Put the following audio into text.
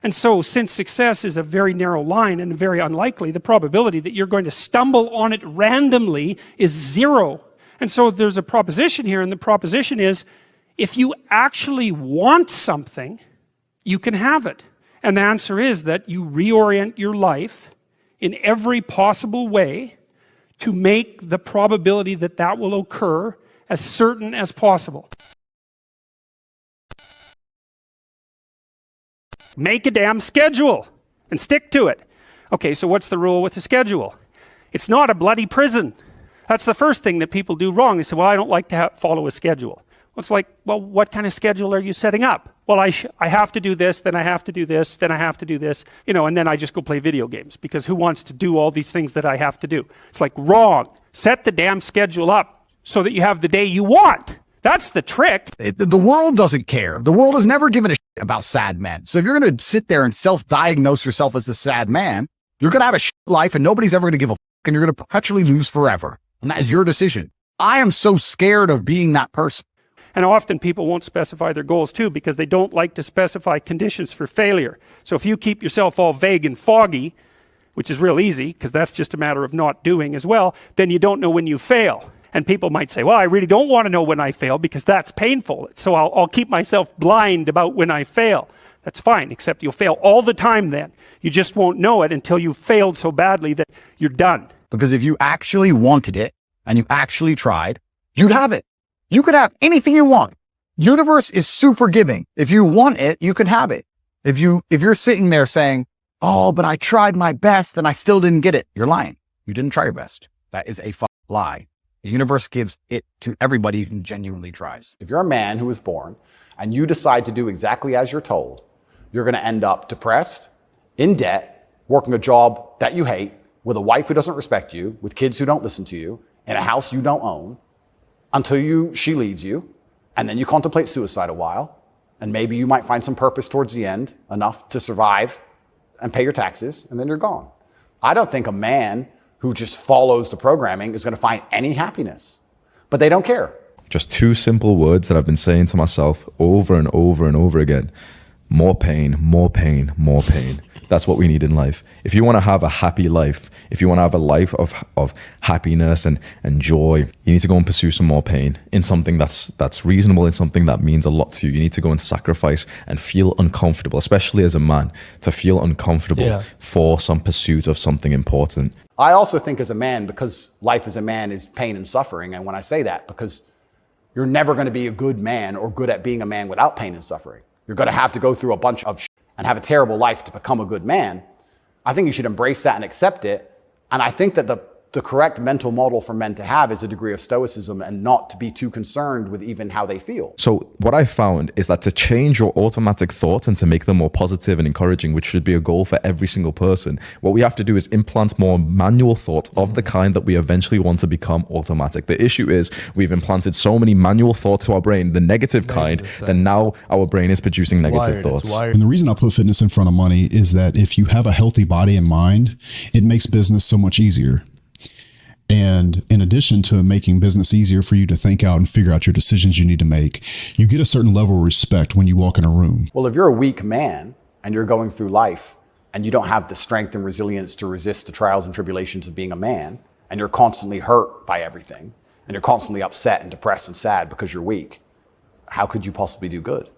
And so since success is a very narrow line and very unlikely, the probability that you're going to stumble on it randomly is 0. And so there's a proposition here, and the proposition is, if you actually want something, you can have it. And the answer is that you reorient your life in every possible way to make the probability that that will occur as certain as possible. Make a damn schedule and stick to it. Okay, so what's the rule with the schedule? It's not a bloody prison. That's the first thing that people do wrong. They say, well, I don't like to follow a schedule. Well, it's like, well, what kind of schedule are you setting up? Well, I have to do this, then I have to do this, then I have to do this, and then I just go play video games, because who wants to do all these things that I have to do? It's like, wrong. Set the damn schedule up so that you have the day you want. That's the trick. The world doesn't care. The world has never given a shit about sad men. So if you're going to sit there and self-diagnose yourself as a sad man, you're going to have a shit life and nobody's ever going to give a fuck, and you're going to perpetually lose forever. And that is your decision. I am so scared of being that person. And often people won't specify their goals too, because they don't like to specify conditions for failure. So if you keep yourself all vague and foggy, which is real easy, because that's just a matter of not doing as well, then you don't know when you fail. And people might say, well, I really don't want to know when I fail because that's painful. So I'll keep myself blind about when I fail. That's fine, except you'll fail all the time then. You just won't know it until you've failed so badly that you're done. Because if you actually wanted it and you actually tried, you'd have it. You could have anything you want. Universe is super giving. If you want it, you can have it. If you're sitting there saying, oh, but I tried my best and I still didn't get it, you're lying. You didn't try your best. That is a lie. The universe gives it to everybody who genuinely tries. If you're a man who was born and you decide to do exactly as you're told, you're going to end up depressed, in debt, working a job that you hate, with a wife who doesn't respect you, with kids who don't listen to you, in a house you don't own, until she leaves you, and then you contemplate suicide a while, and maybe you might find some purpose towards the end, enough to survive and pay your taxes, and then you're gone. I don't think a man who just follows the programming is going to find any happiness. But they don't care. Just 2 simple words that I've been saying to myself over and over and over again. More pain, more pain, more pain. That's what we need in life. If you want to have a happy life, if you want to have a life of happiness and joy, you need to go and pursue some more pain in something that's reasonable, in something that means a lot to you. You need to go and sacrifice and feel uncomfortable, especially as a man, to feel uncomfortable for some pursuit of something important. I also think as a man, because life as a man is pain and suffering, and when I say that, because you're never going to be a good man or good at being a man without pain and suffering. You're going to have to go through a bunch of shit and have a terrible life to become a good man. I think you should embrace that and accept it. And I think that the correct mental model for men to have is a degree of stoicism and not to be too concerned with even how they feel. So what I found is that to change your automatic thoughts and to make them more positive and encouraging, which should be a goal for every single person, what we have to do is implant more manual thoughts of the kind that we eventually want to become automatic. The issue is we've implanted so many manual thoughts to our brain, the negative kind, that now our brain is producing negative thoughts. And the reason I put fitness in front of money is that if you have a healthy body and mind, it makes business so much easier. And in addition to making business easier for you to think out and figure out your decisions you need to make, you get a certain level of respect when you walk in a room. Well, if you're a weak man and you're going through life and you don't have the strength and resilience to resist the trials and tribulations of being a man, and you're constantly hurt by everything, and you're constantly upset and depressed and sad because you're weak, how could you possibly do good?